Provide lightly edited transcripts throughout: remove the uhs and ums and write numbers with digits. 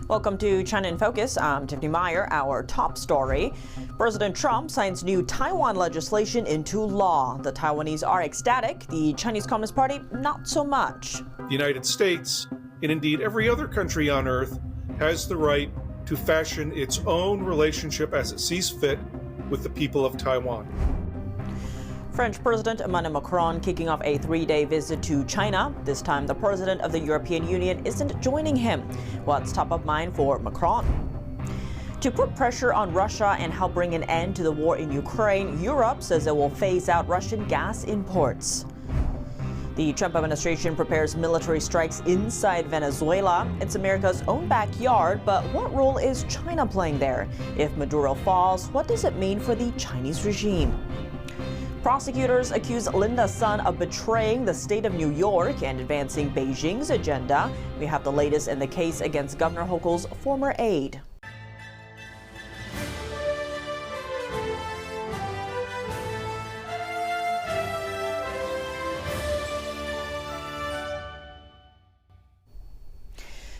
Welcome to China in Focus. I'm Tiffany Meyer. Our top story: President Trump signs new Taiwan legislation into law. The Taiwanese are ecstatic. The Chinese Communist Party, not so much. The United States, and indeed every other country on earth, has the right to fashion its own relationship as it sees fit with the people of Taiwan. French President Emmanuel Macron kicking off a 3-day visit to China. This time, the president of the European Union isn't joining him. What's top of mind for Macron? To put pressure on Russia and help bring an end to the war in Ukraine, Europe says it will phase out Russian gas imports. The Trump administration prepares military strikes inside Venezuela. It's America's own backyard, but what role is China playing there? If Maduro falls, what does it mean for the Chinese regime? Prosecutors accuse Linda's son of betraying the state of New York and advancing Beijing's agenda. We have the latest in the case against Governor Hochul's former aide.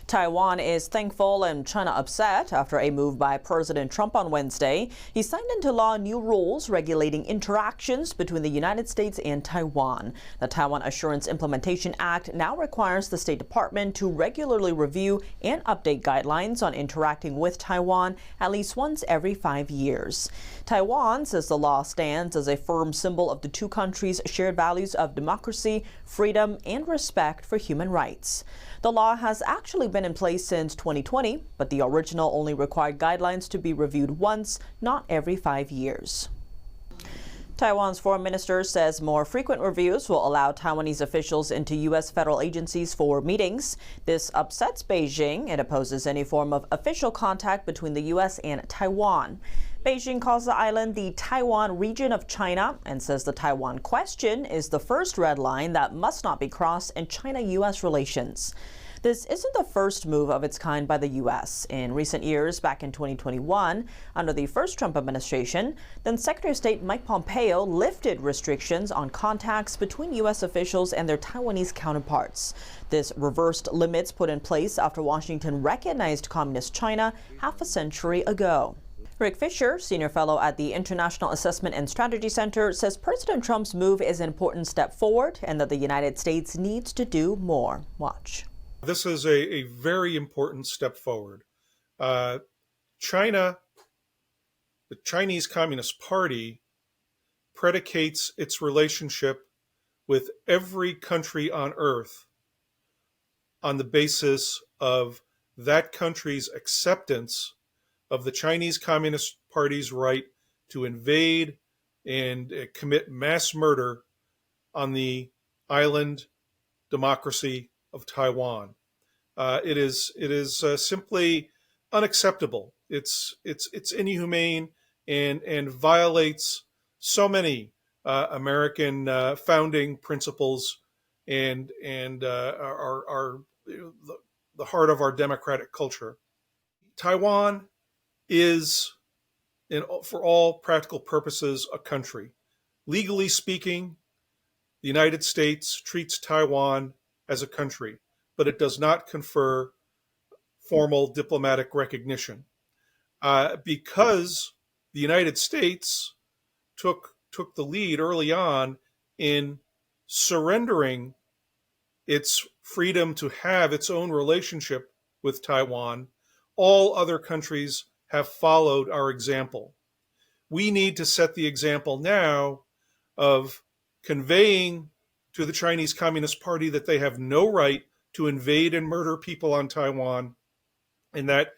Taiwan is thankful and China upset after a move by President Trump on Wednesday. He signed into law new rules regulating interactions between the United States and Taiwan. The Taiwan Assurance Implementation Act now requires the State Department to regularly review and update guidelines on interacting with Taiwan at least once every 5 years. Taiwan says the law stands as a firm symbol of the two countries' shared values of democracy, freedom, and respect for human rights. The law has actually been in place since 2020, but the original only required guidelines to be reviewed once, not every 5 years. Taiwan's foreign minister says more frequent reviews will allow Taiwanese officials into U.S. federal agencies for meetings. This upsets Beijing. It opposes any form of official contact between the U.S. and Taiwan. Beijing calls the island the Taiwan region of China and says the Taiwan question is the first red line that must not be crossed in China-U.S. relations. This isn't the first move of its kind by the U.S. In recent years, back in 2021, under the first Trump administration, then Secretary of State Mike Pompeo lifted restrictions on contacts between U.S. officials and their Taiwanese counterparts. This reversed limits put in place after Washington recognized Communist China half a century ago. Rick Fisher, senior fellow at the International Assessment and Strategy Center, says President Trump's move is an important step forward and that the United States needs to do more. Watch. This is a very important step forward. China, the Chinese Communist Party, predicates its relationship with every country on earth on the basis of that country's acceptance of the Chinese Communist Party's right to invade and commit mass murder on the island democracy of Taiwan. It is simply unacceptable. It's inhumane and violates so many American founding principles and are the heart of our democratic culture. Taiwan is, for all practical purposes, a country. Legally speaking, the United States treats Taiwan as a country, but it does not confer formal diplomatic recognition. Because the United States took the lead early on in surrendering its freedom to have its own relationship with Taiwan, all other countries have followed our example. We need to set the example now of conveying to the Chinese Communist Party that they have no right to invade and murder people on Taiwan, and that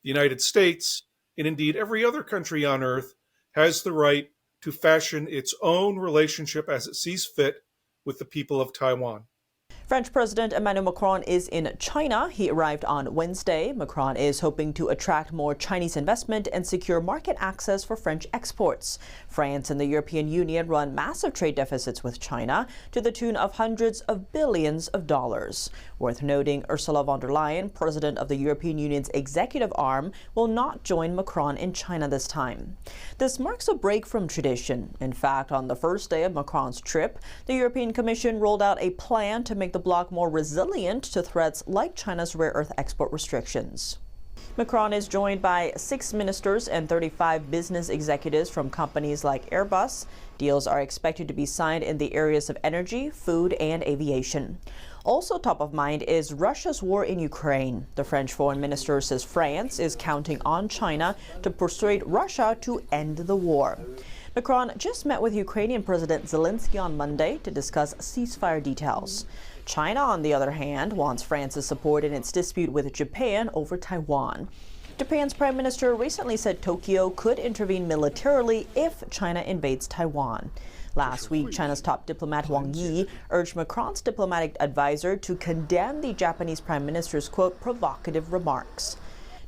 the United States, and indeed every other country on earth, has the right to fashion its own relationship as it sees fit with the people of Taiwan. French President Emmanuel Macron is in China. He arrived on Wednesday. Macron is hoping to attract more Chinese investment and secure market access for French exports. France and the European Union run massive trade deficits with China to the tune of hundreds of billions of dollars. Worth noting, Ursula von der Leyen, president of the European Union's executive arm, will not join Macron in China this time. This marks a break from tradition. In fact, on the first day of Macron's trip, the European Commission rolled out a plan to make the bloc more resilient to threats like China's rare earth export restrictions. Macron is joined by 6 ministers and 35 business executives from companies like Airbus. Deals are expected to be signed in the areas of energy, food, and aviation. Also top of mind is Russia's war in Ukraine. The French foreign minister says France is counting on China to persuade Russia to end the war. Macron just met with Ukrainian President Zelensky on Monday to discuss ceasefire details. China, on the other hand, wants France's support in its dispute with Japan over Taiwan. Japan's prime minister recently said Tokyo could intervene militarily if China invades Taiwan. Last week, China's top diplomat Wang Yi urged Macron's diplomatic advisor to condemn the Japanese prime minister's, quote, provocative remarks.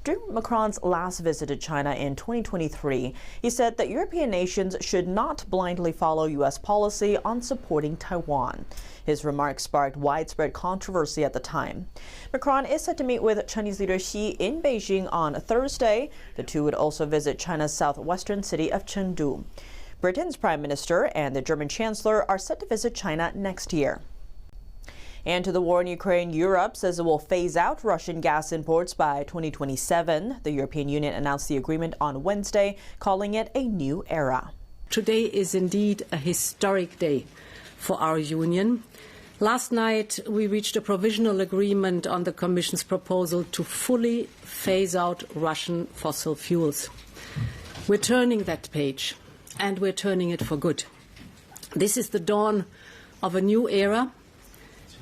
During Macron's last visit to China in 2023, he said that European nations should not blindly follow U.S. policy on supporting Taiwan. His remarks sparked widespread controversy at the time. Macron is set to meet with Chinese leader Xi in Beijing on Thursday. The two would also visit China's southwestern city of Chengdu. Britain's prime minister and the German chancellor are set to visit China next year. And to the war in Ukraine, Europe says it will phase out Russian gas imports by 2027. The European Union announced the agreement on Wednesday, calling it a new era. Today is indeed a historic day for our union. Last night, we reached a provisional agreement on the Commission's proposal to fully phase out Russian fossil fuels. We're turning that page, and we're turning it for good. This is the dawn of a new era.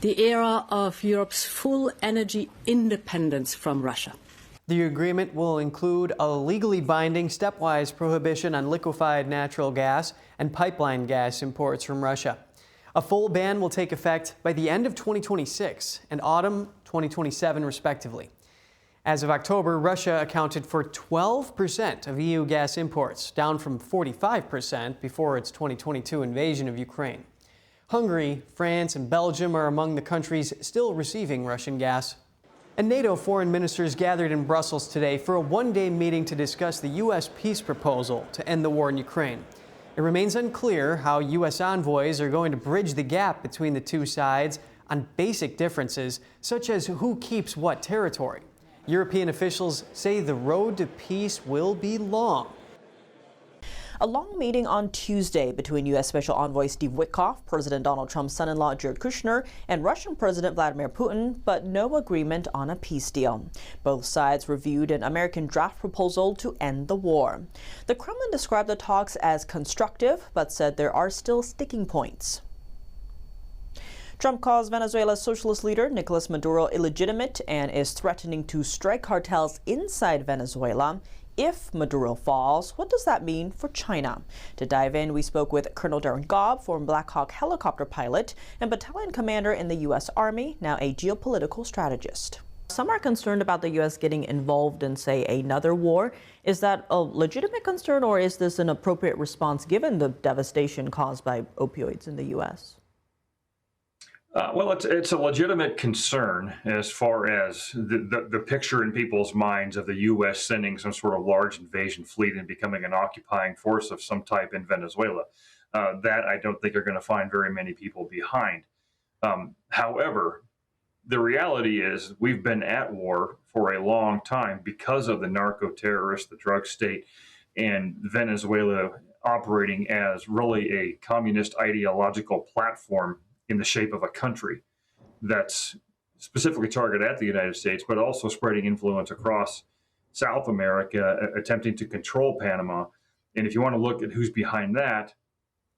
The era of Europe's full energy independence from Russia. The agreement will include a legally binding stepwise prohibition on liquefied natural gas and pipeline gas imports from Russia. A full ban will take effect by the end of 2026 and autumn 2027, respectively. As of October, Russia accounted for 12% of EU gas imports, down from 45% before its 2022 invasion of Ukraine. Hungary, France, and Belgium are among the countries still receiving Russian gas. And NATO foreign ministers gathered in Brussels today for a one-day meeting to discuss the U.S. peace proposal to end the war in Ukraine. It remains unclear how U.S. envoys are going to bridge the gap between the two sides on basic differences, such as who keeps what territory. European officials say the road to peace will be long. A long meeting on Tuesday between U.S. Special Envoy Steve Witkoff, President Donald Trump's son-in-law Jared Kushner, and Russian President Vladimir Putin, but no agreement on a peace deal. Both sides reviewed an American draft proposal to end the war. The Kremlin described the talks as constructive, but said there are still sticking points. Trump calls Venezuela's socialist leader Nicolas Maduro illegitimate and is threatening to strike cartels inside Venezuela. If Maduro falls, what does that mean for China? To dive in, we spoke with Colonel Darren Gobb, former Black Hawk helicopter pilot and battalion commander in the U.S. Army, now a geopolitical strategist. Some are concerned about the U.S. getting involved in, say, another war. Is that a legitimate concern, or is this an appropriate response given the devastation caused by opioids in the U.S.? Well, it's a legitimate concern as far as the picture in people's minds of the U.S. sending some sort of large invasion fleet and becoming an occupying force of some type in Venezuela. That I don't think are going to find very many people behind. However, the reality is we've been at war for a long time because of the narco-terrorists, the drug state, and Venezuela operating as really a communist ideological platform in the shape of a country that's specifically targeted at the United States, but also spreading influence across South America, attempting to control Panama. And if you want to look at who's behind that,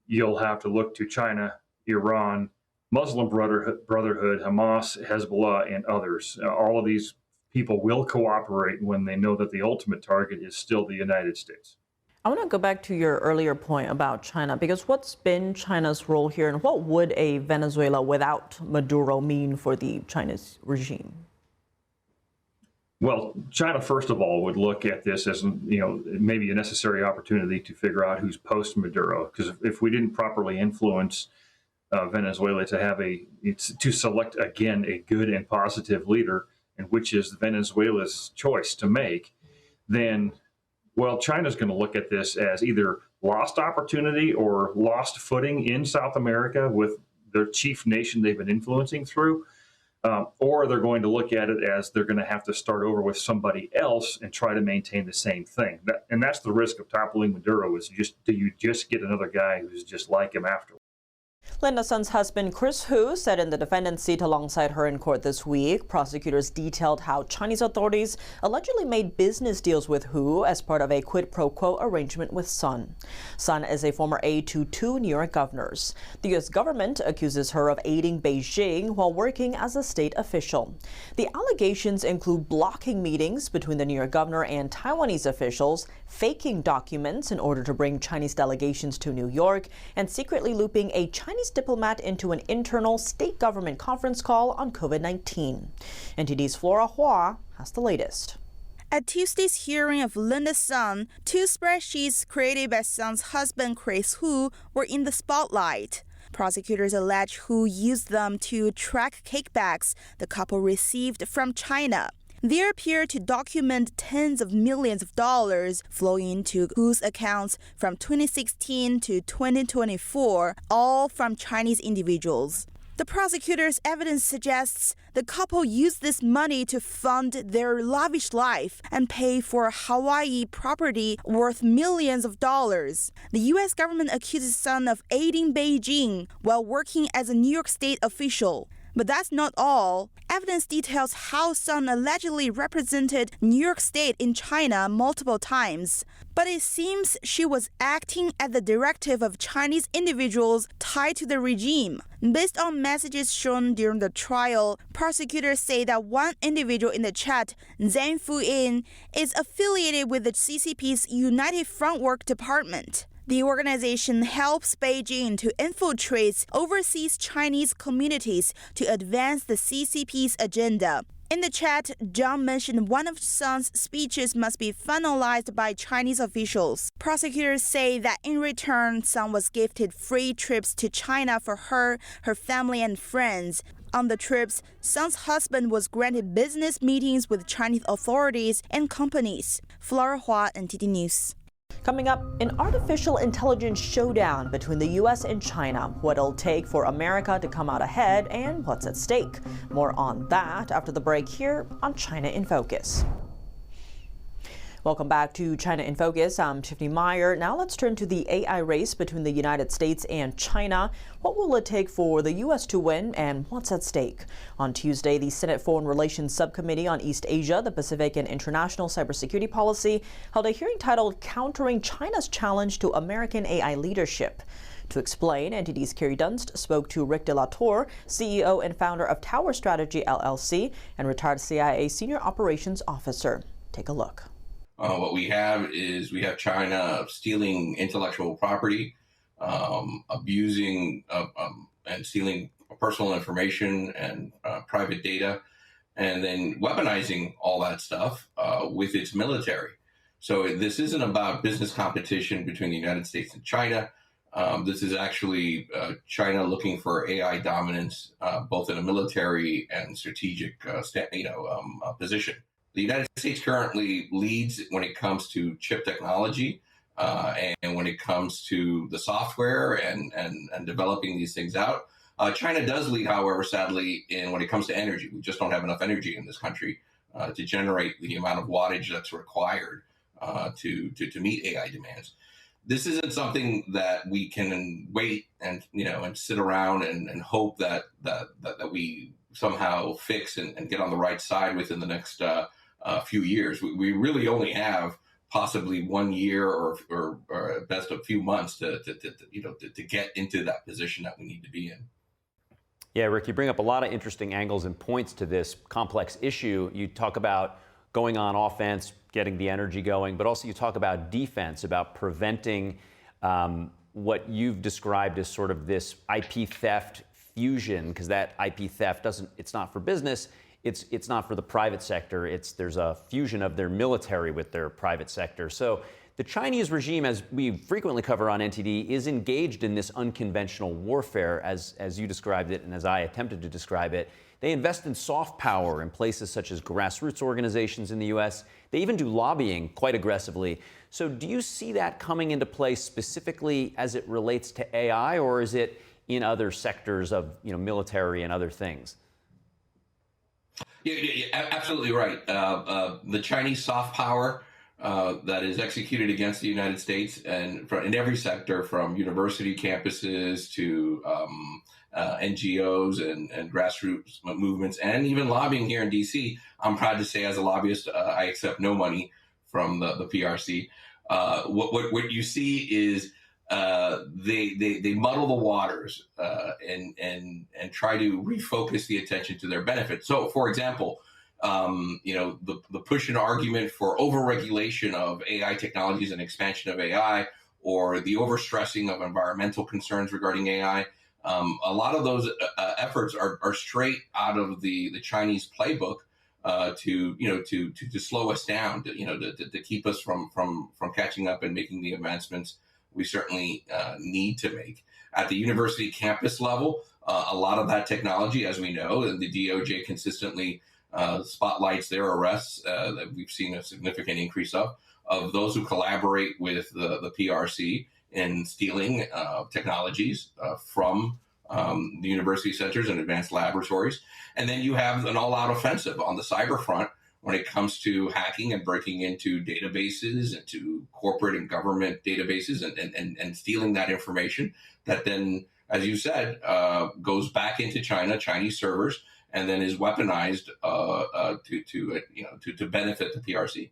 you'll have to look to China, Iran, Muslim Brotherhood, Hamas, Hezbollah, and others. All of these people will cooperate when they know that the ultimate target is still the United States. I want to go back to your earlier point about China, because what's been China's role here, and what would a Venezuela without Maduro mean for the Chinese regime? Well, China, first of all, would look at this as, maybe a necessary opportunity to figure out who's post-Maduro, because if we didn't properly influence Venezuela to select again a good and positive leader, and which is Venezuela's choice to make, then well, China's going to look at this as either lost opportunity or lost footing in South America with their chief nation they've been influencing through. or they're going to look at it as they're going to have to start over with somebody else and try to maintain the same thing. And that's the risk of toppling Maduro, is do you just get another guy who's just like him afterwards? Linda Sun's husband, Chris Hu, sat in the defendant's seat alongside her in court this week. Prosecutors detailed how Chinese authorities allegedly made business deals with Hu as part of a quid pro quo arrangement with Sun. Sun is a former aide to two New York governors. The U.S. government accuses her of aiding Beijing while working as a state official. The allegations include blocking meetings between the New York governor and Taiwanese officials, faking documents in order to bring Chinese delegations to New York, and secretly looping a Chinese diplomat into an internal state government conference call on COVID-19. NTD's Flora Hua has the latest. At Tuesday's hearing of Linda Sun, two spreadsheets created by Sun's husband Chris Hu were in the spotlight. Prosecutors allege Hu used them to track kickbacks the couple received from China. They appear to document tens of millions of dollars flowing into Hu's accounts from 2016 to 2024, all from Chinese individuals. The prosecutor's evidence suggests the couple used this money to fund their lavish life and pay for Hawaii property worth millions of dollars. The U.S. government accuses Sun of aiding Beijing while working as a New York state official. But that's not all. Evidence details how Sun allegedly represented New York State in China multiple times. But it seems she was acting at the directive of Chinese individuals tied to the regime. Based on messages shown during the trial, prosecutors say that one individual in the chat, Zhang Fuyin, is affiliated with the CCP's United Front Work Department. The organization helps Beijing to infiltrate overseas Chinese communities to advance the CCP's agenda. In the chat, Zhang mentioned one of Sun's speeches must be finalized by Chinese officials. Prosecutors say that in return, Sun was gifted free trips to China for her family, and friends. On the trips, Sun's husband was granted business meetings with Chinese authorities and companies. Flora Hua, NTD News. Coming up, an artificial intelligence showdown between the U.S. and China. What it'll take for America to come out ahead and what's at stake. More on that after the break here on China in Focus. Welcome back to China in Focus. I'm Tiffany Meyer. Now let's turn to the AI race between the United States and China. What will it take for the U.S. to win and what's at stake? On Tuesday, the Senate Foreign Relations Subcommittee on East Asia, the Pacific and International Cybersecurity Policy held a hearing titled Countering China's Challenge to American AI Leadership. To explain, NTD's Carrie Dunst spoke to Rick De La Torre, CEO and founder of Tower Strategy LLC and retired CIA Senior Operations Officer. Take a look. What we have China stealing intellectual property, abusing and stealing personal information and private data, and then weaponizing all that stuff with its military. So this isn't about business competition between the United States and China. This is actually China looking for AI dominance, both in a military and strategic position. The United States currently leads when it comes to chip technology and when it comes to the software and developing these things out. China does lead, however, sadly, when it comes to energy. We just don't have enough energy in this country to generate the amount of wattage that's required to meet AI demands. This isn't something that we can wait and sit around and hope that we somehow fix and get on the right side within the next few years. We really only have possibly 1 year or at best a few months to get into that position that we need to be in. Yeah, Rick, you bring up a lot of interesting angles and points to this complex issue. You talk about going on offense, getting the energy going, but also you talk about defense, about preventing what you've described as sort of this IP theft fusion, because that IP theft it's not for business. It's not for the private sector. There's a fusion of their military with their private sector. So the Chinese regime, as we frequently cover on NTD, is engaged in this unconventional warfare, as you described it and as I attempted to describe it. They invest in soft power in places such as grassroots organizations in the U.S. They even do lobbying quite aggressively. So do you see that coming into play specifically as it relates to AI, or is it in other sectors of military and other things? Yeah, absolutely right. The Chinese soft power that is executed against the United States and in every sector, from university campuses to NGOs and grassroots movements, and even lobbying here in D.C. I'm proud to say, as a lobbyist, I accept no money from the PRC. What you see is they muddle the waters and try to refocus the attention to their benefit. So, for example, the push and argument for overregulation of AI technologies and expansion of AI, or the overstressing of environmental concerns regarding AI. A lot of those efforts are straight out of the Chinese playbook to slow us down, to keep us from catching up and making the advancements we certainly need to make. At the university campus level, a lot of that technology, as we know, and the DOJ consistently spotlights their arrests that we've seen a significant increase of those who collaborate with the PRC in stealing technologies from the university centers and advanced laboratories. And then you have an all-out offensive on the cyber front when it comes to hacking and breaking into databases, into corporate and government databases, and stealing that information that then, as you said, goes back into Chinese servers, and then is weaponized to benefit the PRC.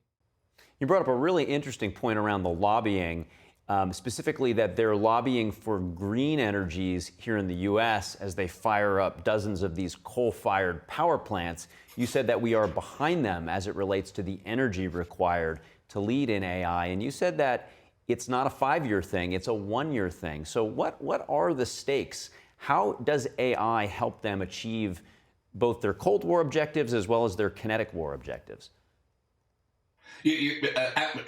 You brought up a really interesting point around the lobbying, specifically that they're lobbying for green energies here in the U.S. as they fire up dozens of these coal-fired power plants. You said that we are behind them as it relates to the energy required to lead in AI, and you said that it's not a 5-year thing, it's a 1-year thing. So what are the stakes? How does AI help them achieve both their Cold War objectives as well as their kinetic war objectives? You're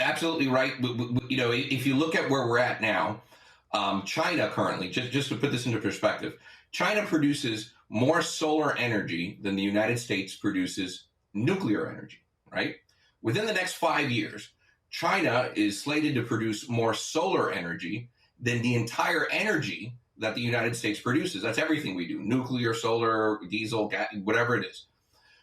absolutely right. If you look at where we're at now, China currently, just to put this into perspective, China produces more solar energy than the United States produces nuclear energy, right? Within the next 5 years, China is slated to produce more solar energy than the entire energy that the United States produces. That's everything we do: nuclear, solar, diesel, gas, whatever it is.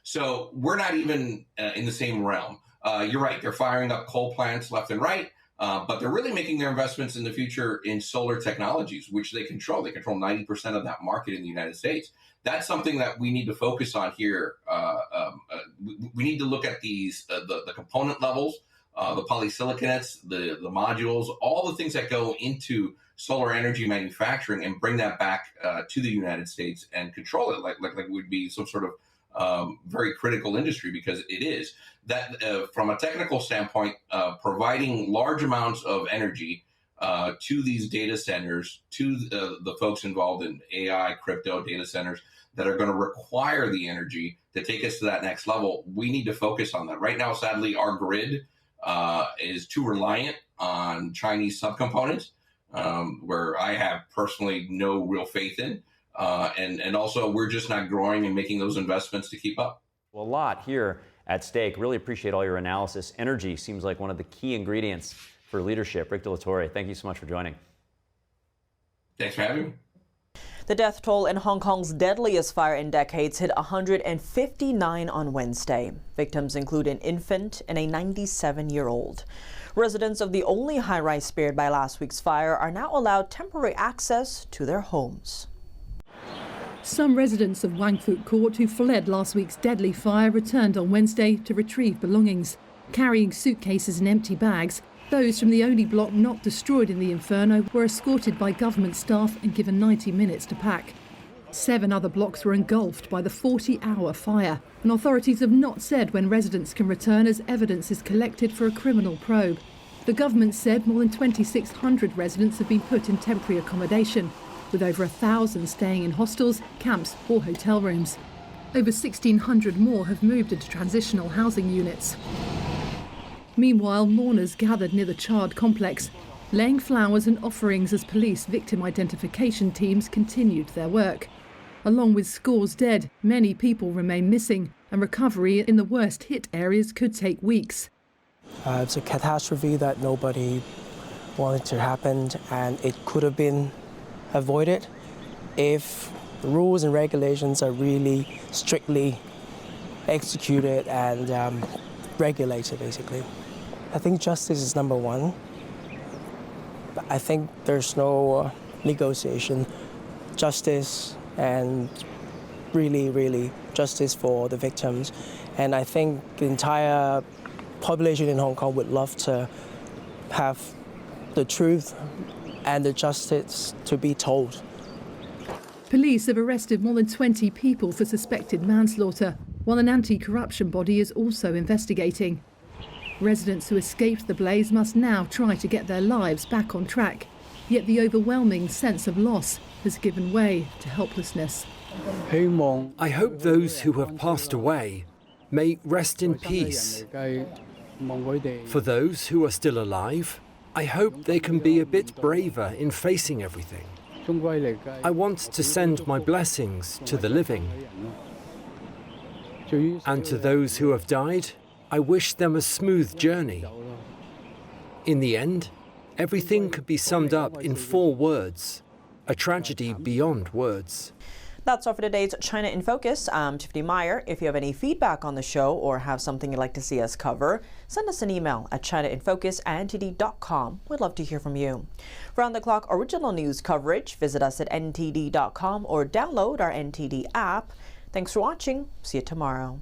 So we're not even in the same realm. You're right. They're firing up coal plants left and right, but they're really making their investments in the future in solar technologies, which they control. They control 90% of that market in the United States. That's something that we need to focus on here. We need to look at these, the component levels, the polysiliconates, the modules, all the things that go into solar energy manufacturing, and bring that back to the United States and control it like it would be some sort of very critical industry, because it is. That from a technical standpoint, providing large amounts of energy to these data centers, to the folks involved in AI, crypto data centers that are going to require the energy to take us to that next level, we need to focus on that. Right now, sadly, our grid is too reliant on Chinese subcomponents, where I have personally no real faith in. And also, we're just not growing and making those investments to keep up. Well, a lot here at stake. Really appreciate all your analysis. Energy seems like one of the key ingredients for leadership. Rick De La Torre, thank you so much for joining. Thanks for having me. The death toll in Hong Kong's deadliest fire in decades hit 159 on Wednesday. Victims include an infant and a 97-year-old. Residents of the only high-rise spared by last week's fire are now allowed temporary access to their homes. Some residents of Wang Fuk Court who fled last week's deadly fire returned on Wednesday to retrieve belongings. Carrying suitcases and empty bags, those from the only block not destroyed in the inferno were escorted by government staff and given 90 minutes to pack. 7 other blocks were engulfed by the 40-hour fire, and authorities have not said when residents can return as evidence is collected for a criminal probe. The government said more than 2,600 residents have been put in temporary accommodation, with over 1,000 staying in hostels, camps or hotel rooms. Over 1,600 more have moved into transitional housing units. Meanwhile, mourners gathered near the charred complex, laying flowers and offerings as police victim identification teams continued their work. Along with scores dead, many people remain missing, and recovery in the worst hit areas could take weeks. It's a catastrophe that nobody wanted to happen, and it could have been avoided if the rules and regulations are really strictly executed and regulated, basically. I think justice is number one. I think there's no negotiation. Justice and really justice for the victims. And I think the entire population in Hong Kong would love to have the truth and the justice to be told. Police have arrested more than 20 people for suspected manslaughter, while an anti-corruption body is also investigating. Residents who escaped the blaze must now try to get their lives back on track, yet the overwhelming sense of loss has given way to helplessness. I hope those who have passed away may rest in peace. For those who are still alive, I hope they can be a bit braver in facing everything. I want to send my blessings to the living. And to those who have died, I wish them a smooth journey. In the end, everything could be summed up in 4 words: a tragedy beyond words. That's all for today's China in Focus. I'm Tiffany Meyer. If you have any feedback on the show or have something you'd like to see us cover, send us an email at chinainfocus@ntd.com. We'd love to hear from you. Round-the-clock original news coverage, visit us at ntd.com or download our NTD app. Thanks for watching. See you tomorrow.